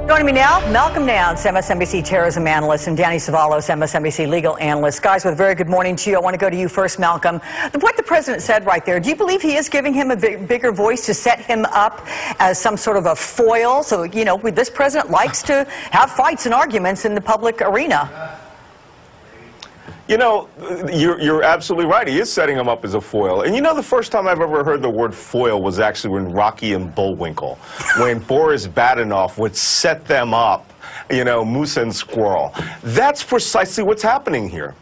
Joining me now, Malcolm Nance, MSNBC terrorism analyst, and Danny Cevallos, MSNBC legal analyst. Guys, with a very good morning to you. I want to go to you first, Malcolm. What the president said right there, do you believe he is giving him a bigger voice to set him up as some sort of a foil? So, you know, this president likes to have fights and arguments in the public arena. You know, you're absolutely right. He is setting him up as a foil. And you know, the first time I've ever heard the word foil was actually when Rocky and Bullwinkle, when Boris Badenov would set them up, you know, moose and squirrel. That's precisely what's happening here.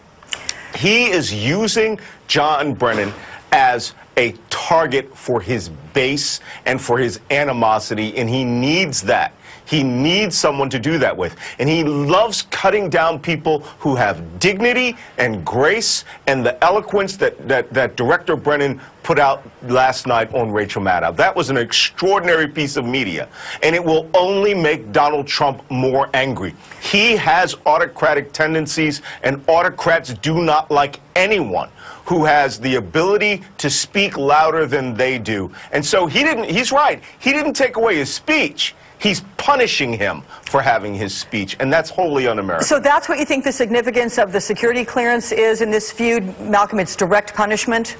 He is using John Brennan as a target for his base and for his animosity, and he needs that. He needs someone to do that with. And he loves cutting down people who have dignity and grace and the eloquence that Director Brennan put out last night on Rachel Maddow. That was an extraordinary piece of media, and it will only make Donald Trump more angry. He has autocratic tendencies, and autocrats do not like anyone who has the ability to speak louder than they do. And so he's right. He didn't take away his speech. He's punishing him for having his speech, and that's wholly un-American. So that's what you think the significance of the security clearance is in this feud, Malcolm? It's direct punishment?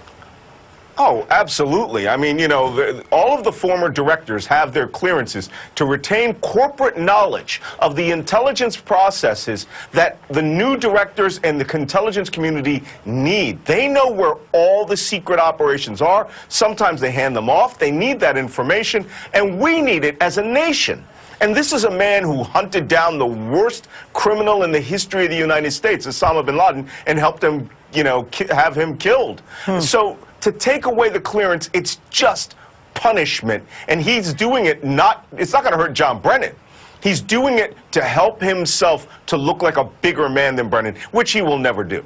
Oh, absolutely. I mean, you know, all of the former directors have their clearances to retain corporate knowledge of the intelligence processes that the new directors and the intelligence community need. They know where all the secret operations are. Sometimes they hand them off. They need that information, and we need it as a nation. And this is a man who hunted down the worst criminal in the history of the United States, Osama bin Laden, and helped him, you know, have him killed. So to take away the clearance, it's just punishment. And he's doing it it's not going to hurt John Brennan. He's doing it to help himself to look like a bigger man than Brennan, which he will never do.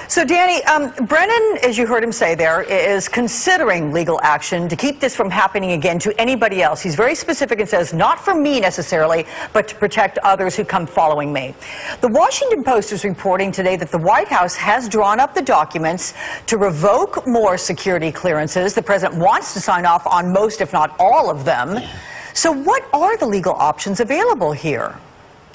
So, Danny, Brennan, as you heard him say there, is considering legal action to keep this from happening again to anybody else. He's very specific and says, not for me necessarily, but to protect others who come following me. The Washington Post is reporting today that the White House has drawn up the documents to revoke more security clearances. The president wants to sign off on most, if not all of them. So what are the legal options available here?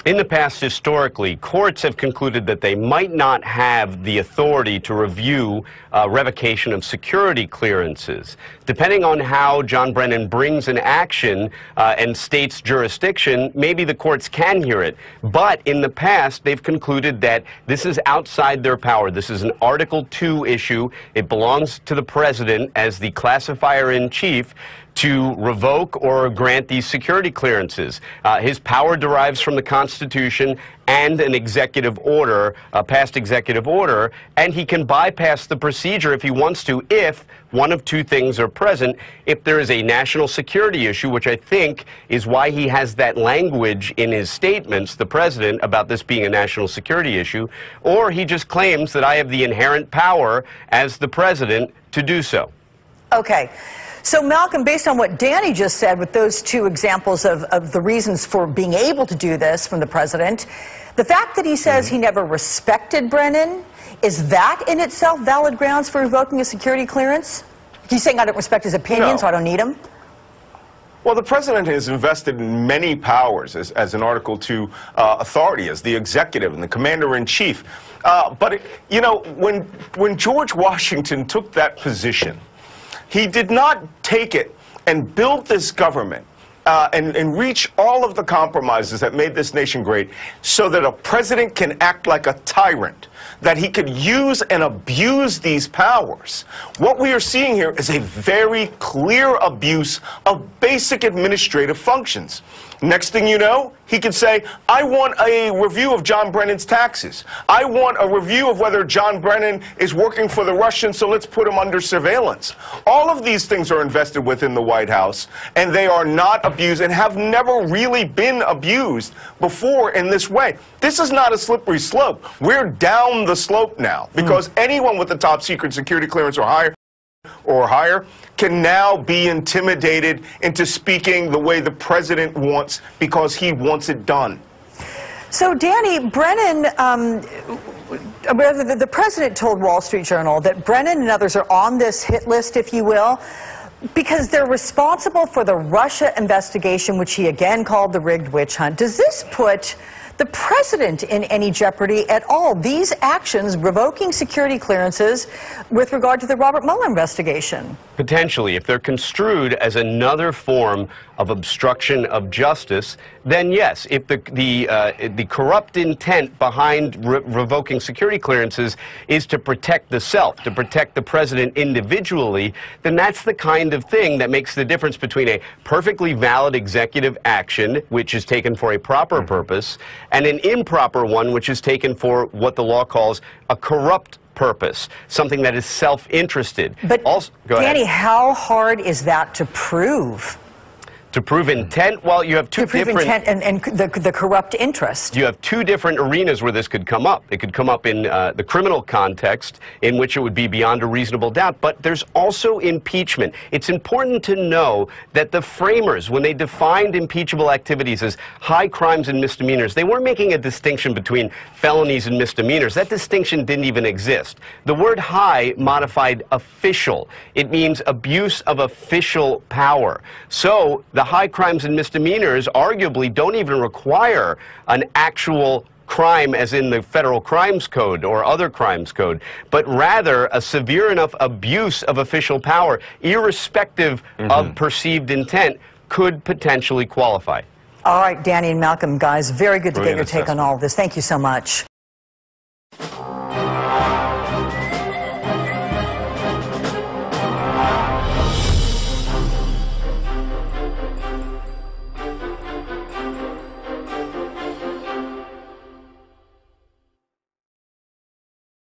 In the past, historically, courts have concluded that they might not have the authority to review revocation of security clearances. Depending on how John Brennan brings an action and states jurisdiction, maybe the courts can hear it. But in the past, they've concluded that this is outside their power. This is an Article 2 issue. It belongs to the president as the classifier-in-chief to revoke or grant these security clearances. His power derives from the Constitution and an executive order, a past executive order, and he can bypass the procedure if he wants to if one of two things are present. If there is a national security issue, which I think is why he has that language in his statements, the president, about this being a national security issue, or he just claims that I have the inherent power as the president to do so. Okay. So, Malcolm, based on what Danny just said with those two examples of the reasons for being able to do this from the president, the fact that he says he never respected Brennan, is that in itself valid grounds for revoking a security clearance? He's saying I don't respect his opinion, so I don't need him? Well, the president has invested in many powers as an Article 2 authority, as the executive and the commander-in-chief. You know, when George Washington took that position, he did not take it and build this government and reach all of the compromises that made this nation great so that a president can act like a tyrant, that he could use and abuse these powers. What we are seeing here is a very clear abuse of basic administrative functions. Next thing you know, he could say, I want a review of John Brennan's taxes. I want a review of whether John Brennan is working for the Russians, so let's put him under surveillance. All of these things are invested within the White House, and they are not abused and have never really been abused before in this way. This is not a slippery slope. We're down the slope now, because anyone with a top secret security clearance or higher can now be intimidated into speaking the way the president wants because he wants it done. So, Danny, Brennan, the president told Wall Street Journal that Brennan and others are on this hit list, if you will, Because they're responsible for the Russia investigation, which he again called the rigged witch hunt. Does this put the president in any jeopardy at all? These actions, revoking security clearances with regard to the Robert Mueller investigation? Potentially. If they're construed as another form of obstruction of justice, then yes. If the corrupt intent behind revoking security clearances is to protect the self, to protect the president individually, then that's the kind of thing that makes the difference between a perfectly valid executive action, which is taken for a proper purpose, and an improper one, which is taken for what the law calls a corrupt purpose, something that is self-interested. But, also, Danny, how hard is that to prove? To prove intent? Well, you have two different... To prove intent and the corrupt interest. You have two different arenas where this could come up. It could come up in the criminal context, in which it would be beyond a reasonable doubt, but there's also impeachment. It's important to know that the framers, when they defined impeachable activities as high crimes and misdemeanors, they weren't making a distinction between felonies and misdemeanors. That distinction didn't even exist. The word high modified official. It means abuse of official power. So the high crimes and misdemeanors arguably don't even require an actual crime as in the Federal Crimes Code or other crimes code, but rather a severe enough abuse of official power, irrespective of perceived intent, could potentially qualify. All right, Danny and Malcolm, guys, very good to get your take on all of this. Thank you so much.